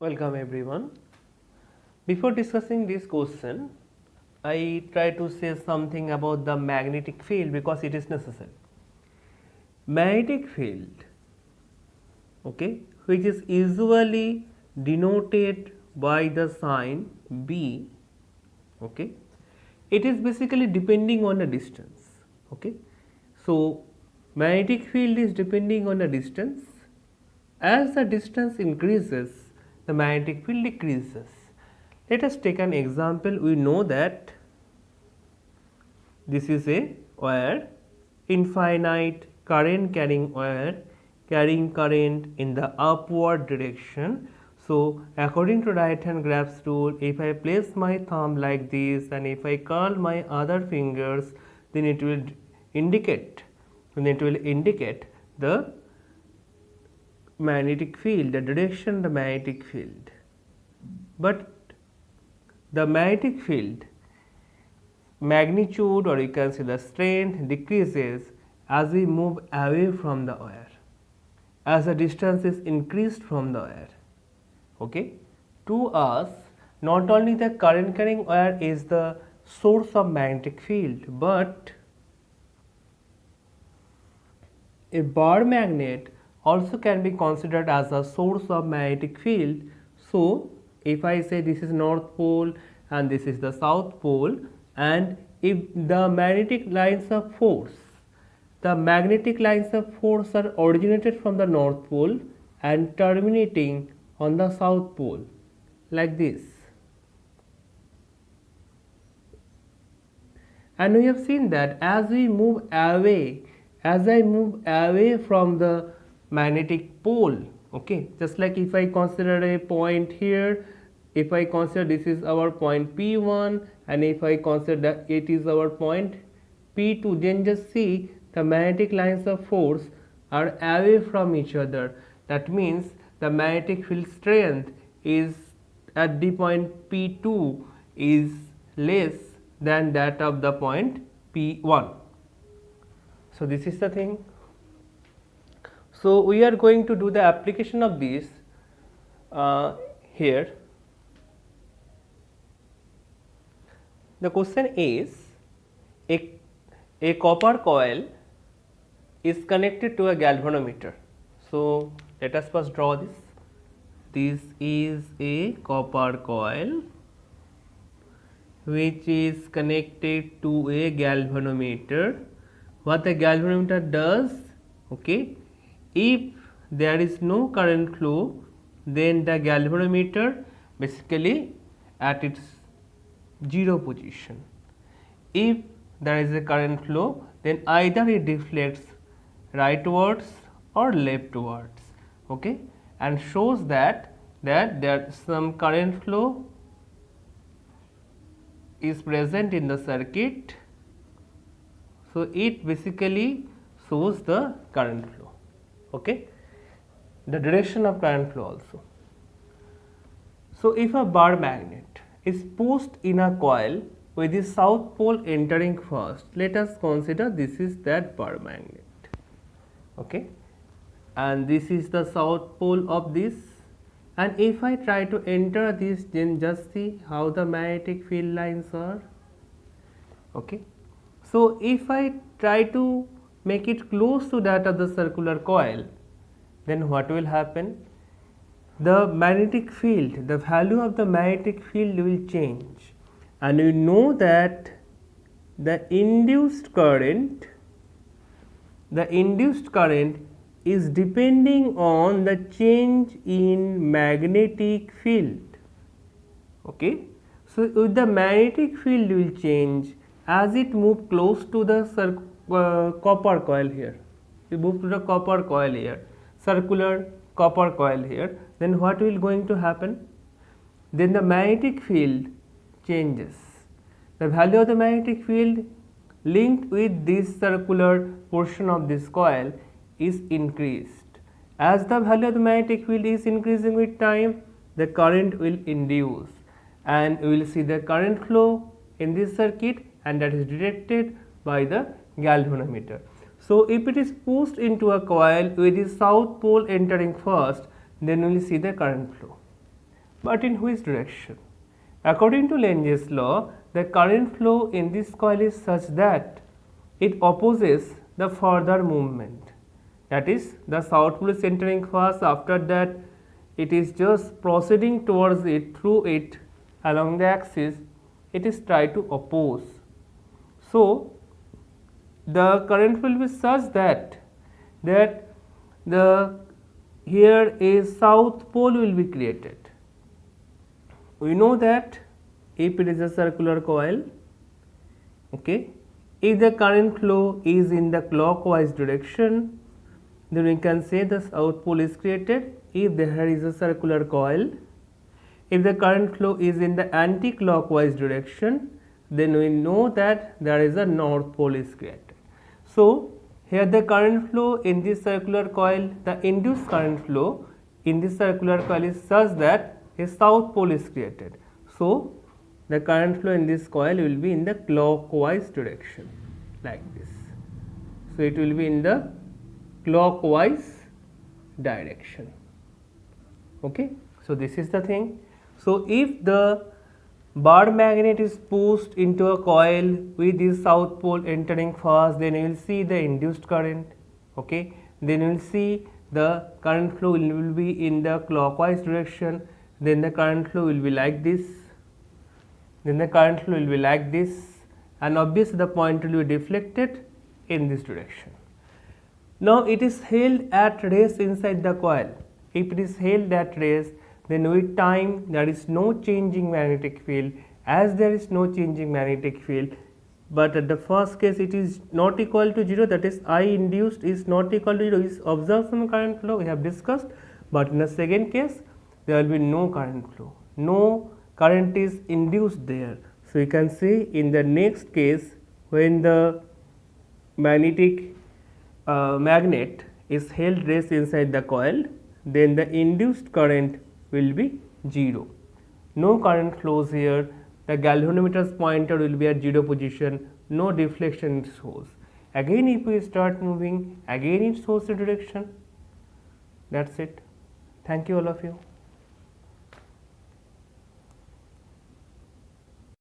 Welcome everyone. Before discussing this question, I try to say something about the magnetic field because it is necessary. Magnetic field, okay, which is usually denoted by the sign B, okay, it is basically depending on the distance, okay. So magnetic field is depending on the distance. As the distance increases, the magnetic field decreases. Let us take an example. We know that this is a wire, infinite current carrying wire, carrying current in the upward direction. So according to right hand grasp rule, if I place my thumb like this and if I curl my other fingers, then it will indicate the magnetic field, the direction of the magnetic field. But the magnetic field magnitude, or you can say the strength, decreases as we move away from the wire, as the distance is increased from the wire. Okay, to us, not only the current carrying wire is the source of magnetic field, but a bar magnet also can be considered as a source of magnetic field. So if I say this is north pole and this is the south pole, and if the magnetic lines of force are originated from the north pole and terminating on the south pole like this, and we have seen that as I move away from the magnetic pole, okay, just like if I consider a point here, if I consider this is our point P1 and if I consider that it is our point P2, then just see the magnetic lines of force are away from each other. That means the magnetic field strength is at the point P2 is less than that of the point P1. So this is the thing. So we are going to do the application of this here. The question is, a copper coil is connected to a galvanometer. So let us first draw this. This is a copper coil which is connected to a galvanometer. What the galvanometer does, okay, if there is no current flow, then the galvanometer basically at its zero position. If there is a current flow, then either it deflects rightwards or leftwards, okay, and shows that there is some current flow is present in the circuit. So it basically shows the current flow, okay, the direction of current flow also. So if a bar magnet is pushed in a coil with the south pole entering first, let us consider this is that bar magnet, okay, and this is the south pole of this, and if I try to enter this, then just see how the magnetic field lines are, okay. So if I try to make it close to that of the circular coil, then what will happen? The magnetic field, the value of the magnetic field will change, and we know that the induced current is depending on the change in magnetic field, okay. So with the magnetic field will change as it move close to the copper coil here. We move to the copper coil here, circular copper coil here, then what will going to happen? Then the magnetic field changes. The value of the magnetic field linked with this circular portion of this coil is increased. As the value of the magnetic field is increasing with time, the current will induce, and we will see the current flow in this circuit, and that is detected by the galvanometer. So if it is pushed into a coil with the south pole entering first, then we will see the current flow. but in which direction? According to Lenge's law, the current flow in this coil is such that it opposes the further movement. That is, the south pole is entering first, after that it is just proceeding towards it, through it, along the axis, it is try to oppose. So, the current will be such that the here a south pole will be created. We know that if it is a circular coil, okay, if the current flow is in the clockwise direction, then we can say the south pole is created. If there is a circular coil, if the current flow is in the anti-clockwise direction, then we know that there is a north pole is created. So, here the current flow in this circular coil, the induced current flow in this circular coil is such that a south pole is created. So, the current flow in this coil will be in the clockwise direction, like this. So, it will be in the clockwise direction. Okay. So, this is the thing. So, if the bar magnet is pushed into a coil with this south pole entering first, then you will see the induced current. Okay. Then you will see the current flow will be in the clockwise direction. Then the current flow will be like this. Then the current flow will be like this, and obviously the point will be deflected in this direction. Now, it is held at rest inside the coil. If it is held at rest, then with time there is no changing magnetic field. As there is no changing magnetic field, but at the first case it is not equal to 0, that is I induced is not equal to 0, is observation current flow we have discussed, but in the second case there will be no current flow, no current is induced there. So, you can say in the next case, when the magnetic magnet is held rest inside the coil, then the induced current will be 0. No current flows here, the galvanometer's pointer will be at 0 position, no deflection it shows. Again if we start moving, again it shows the direction. That's it. Thank you all of you.